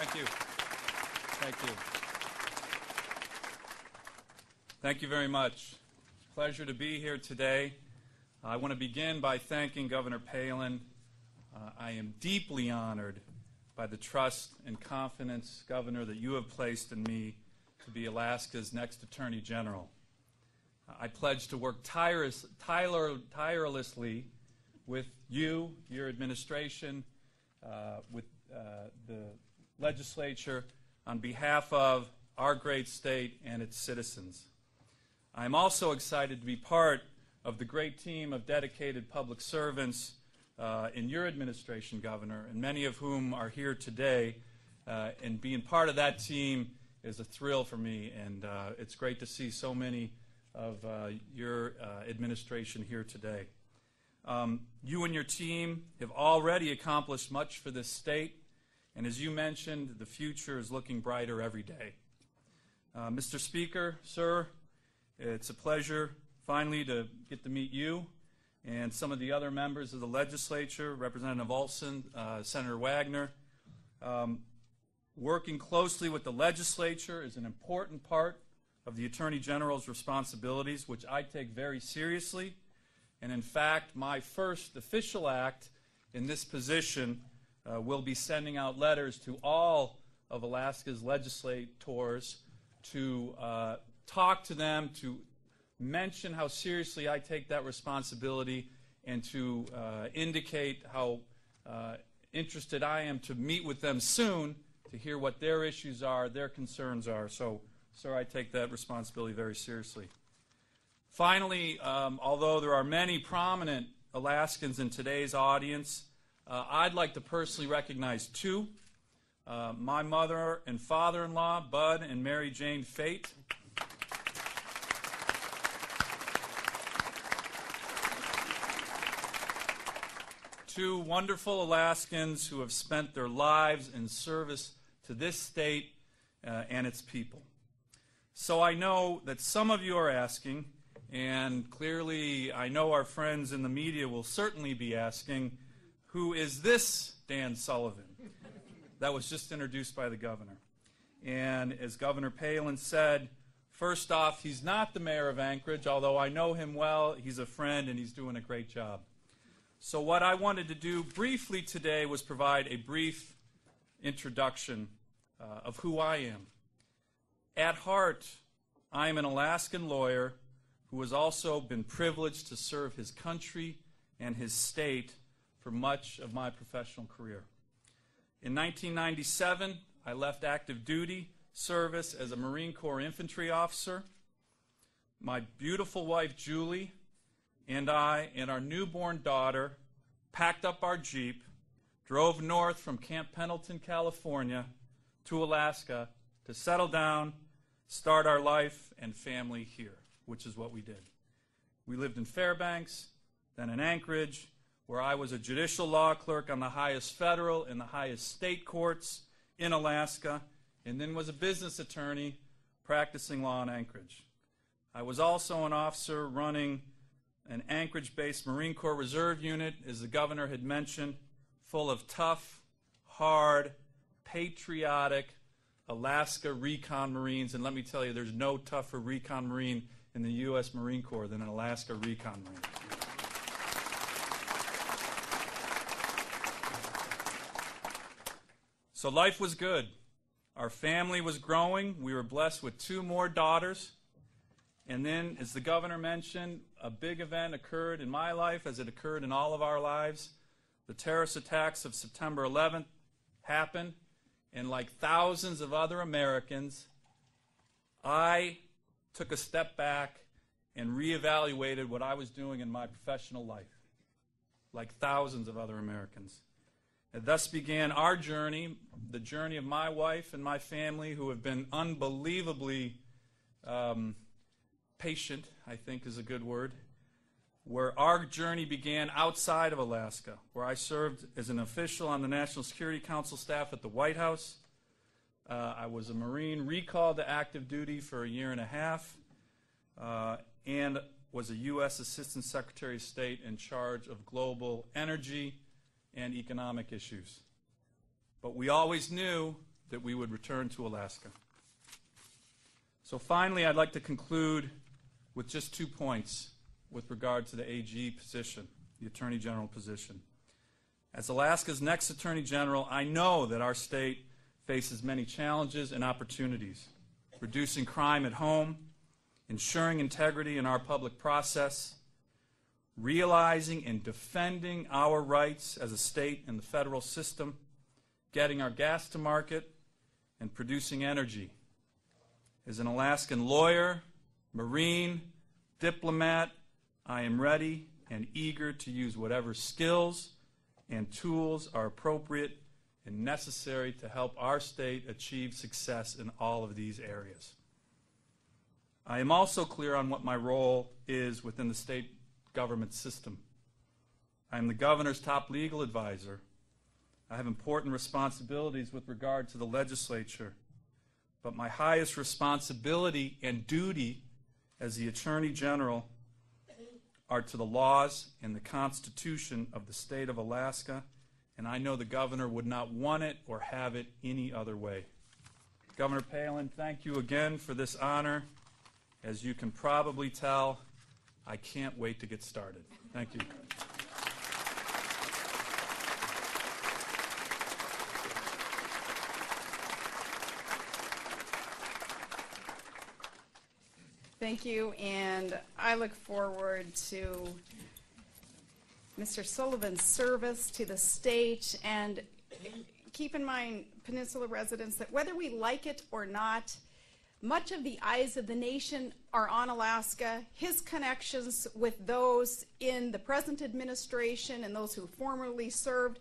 Thank you. Thank you. Thank you very much. It's a pleasure to be here today. I want to begin by thanking Governor Palin. I am deeply honored by the trust and confidence, Governor, that you have placed in me to be Alaska's next Attorney General. I pledge to work tirelessly with you, your administration, with the legislature on behalf of our great state and its citizens. I'm also excited to be part of the great team of dedicated public servants in your administration, Governor, and many of whom are here today. And being part of that team is a thrill for me, and it's great to see so many of your administration here today. You and your team have already accomplished much for this state, and as you mentioned, the future is looking brighter every day. Mr. Speaker, sir, it's a pleasure finally to get to meet you and some of the other members of the legislature, Representative Olson, Senator Wagner. Working closely with the legislature is an important part of the Attorney General's responsibilities, which I take very seriously. And in fact, my first official act in this position will be sending out letters to all of Alaska's legislators to talk to them, to mention how seriously I take that responsibility, and to indicate how interested I am to meet with them soon to hear what their issues are, their concerns are. So, sir, I take that responsibility very seriously. Finally, although there are many prominent Alaskans in today's audience, I'd like to personally recognize two. My mother and father-in-law, Bud and Mary Jane Fate. Two wonderful Alaskans who have spent their lives in service to this state and its people. So I know that some of you are asking, and clearly I know our friends in the media will certainly be asking, who is this Dan Sullivan? That was just introduced by the governor. And as Governor Palin said, first off, he's not the mayor of Anchorage, although I know him well. He's a friend and he's doing a great job. So what I wanted to do briefly today was provide a brief introduction of who I am. At heart, I am an Alaskan lawyer who has also been privileged to serve his country and his state for much of my professional career. In 1997, I left active duty service as a Marine Corps infantry officer. My beautiful wife, Julie, and I and our newborn daughter packed up our Jeep, drove north from Camp Pendleton, California, to Alaska to settle down, start our life and family here, which is what we did. We lived in Fairbanks, then in Anchorage, where I was a judicial law clerk on the highest federal and the highest state courts in Alaska, and then was a business attorney practicing law in Anchorage. I was also an officer running an Anchorage-based Marine Corps Reserve unit, as the governor had mentioned, full of tough, hard, patriotic Alaska recon Marines. And let me tell you, there's no tougher recon Marine in the U.S. Marine Corps than an Alaska recon Marine. So life was good. Our family was growing. We were blessed with 2 more daughters. And then, as the governor mentioned, a big event occurred in my life, as it occurred in all of our lives. The terrorist attacks of September 11th happened, and like thousands of other Americans, I took a step back and reevaluated what I was doing in my professional life, like thousands of other Americans. And thus began our journey, the journey of my wife and my family, who have been unbelievably patient, I think is a good word, where our journey began outside of Alaska, where I served as an official on the National Security Council staff at the White House. I was a Marine recalled to active duty for a year and a half, and was a U.S. Assistant Secretary of State in charge of global energy and economic issues. But we always knew that we would return to Alaska. So finally, I'd like to conclude with just 2 points with regard to the AG position, the Attorney General position. As Alaska's next Attorney General, I know that our state faces many challenges and opportunities: reducing crime at home, ensuring integrity in our public process, realizing and defending our rights as a state in the federal system, getting our gas to market, and producing energy. As an Alaskan lawyer, Marine, diplomat, I am ready and eager to use whatever skills and tools are appropriate and necessary to help our state achieve success in all of these areas. I am also clear on what my role is within the state government system. I am the governor's top legal advisor. I have important responsibilities with regard to the legislature, but my highest responsibility and duty as the Attorney General are to the laws and the Constitution of the state of Alaska, and I know the governor would not want it or have it any other way. Governor Palin, thank you again for this honor. As you can probably tell, I can't wait to get started. Thank you. Thank you, and I look forward to Mr. Sullivan's service to the state. And keep in mind, Peninsula residents, that whether we like it or not, much of the eyes of the nation are on Alaska. His connections with those in the present administration and those who formerly served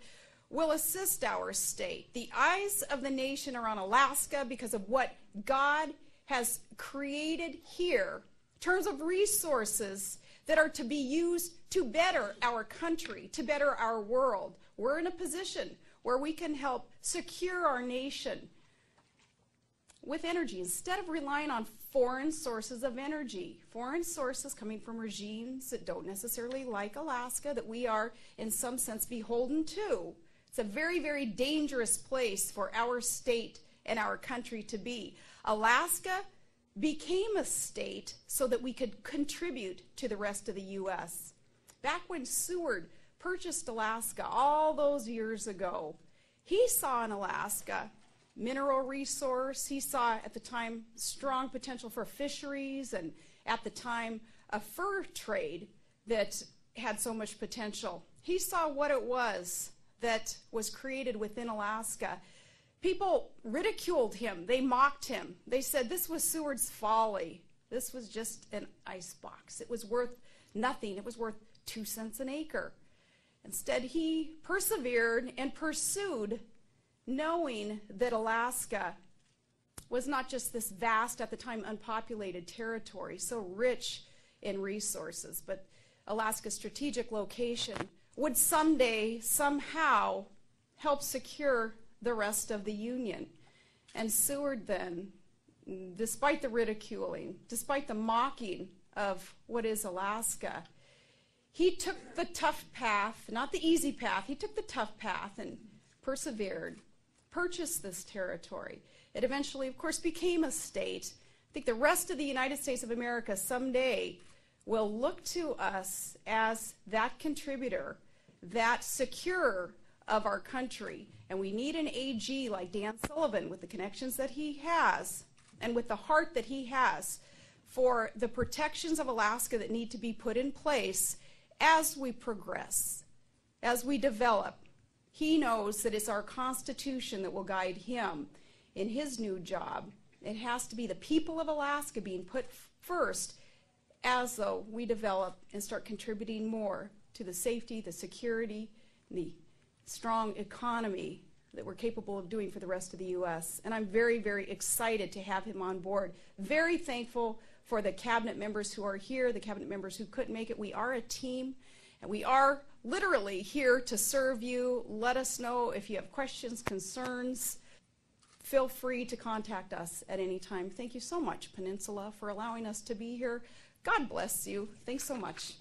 will assist our state. The eyes of the nation are on Alaska because of what God has created here in terms of resources that are to be used to better our country, to better our world. We're in a position where we can help secure our nation with energy instead of relying on foreign sources of energy, foreign sources coming from regimes that don't necessarily like Alaska, that we are in some sense beholden to. It's a very, very dangerous place for our state and our country to be. Alaska became a state so that we could contribute to the rest of the U.S. Back when Seward purchased Alaska all those years ago, he saw in Alaska mineral resource. He saw at the time strong potential for fisheries, and at the time a fur trade that had so much potential. He saw what it was that was created within Alaska. People ridiculed him. They mocked him. They said this was Seward's folly. This was just an icebox. It was worth nothing. It was worth 2 cents an acre. Instead, he persevered and pursued, knowing that Alaska was not just this vast, at the time unpopulated territory, so rich in resources, but Alaska's strategic location would someday, somehow, help secure the rest of the Union. And Seward then, despite the ridiculing, despite the mocking of what is Alaska, he took the tough path, not the easy path, he took the tough path and persevered, purchased this territory. It eventually, of course, became a state. I think the rest of the United States of America someday will look to us as that contributor, that securer of our country. And we need an AG like Dan Sullivan, with the connections that he has and with the heart that he has for the protections of Alaska that need to be put in place as we progress, as we develop. He knows that it's our Constitution that will guide him in his new job. It has to be the people of Alaska being put first as though we develop and start contributing more to the safety, the security, and the strong economy that we're capable of doing for the rest of the U.S. And I'm very, very excited to have him on board. Very thankful for the cabinet members who are here, the cabinet members who couldn't make it. We are a team, and we are literally here to serve you. Let us know if you have questions, concerns. Feel free to contact us at any time. Thank you so much, Peninsula, for allowing us to be here. God bless you. Thanks so much.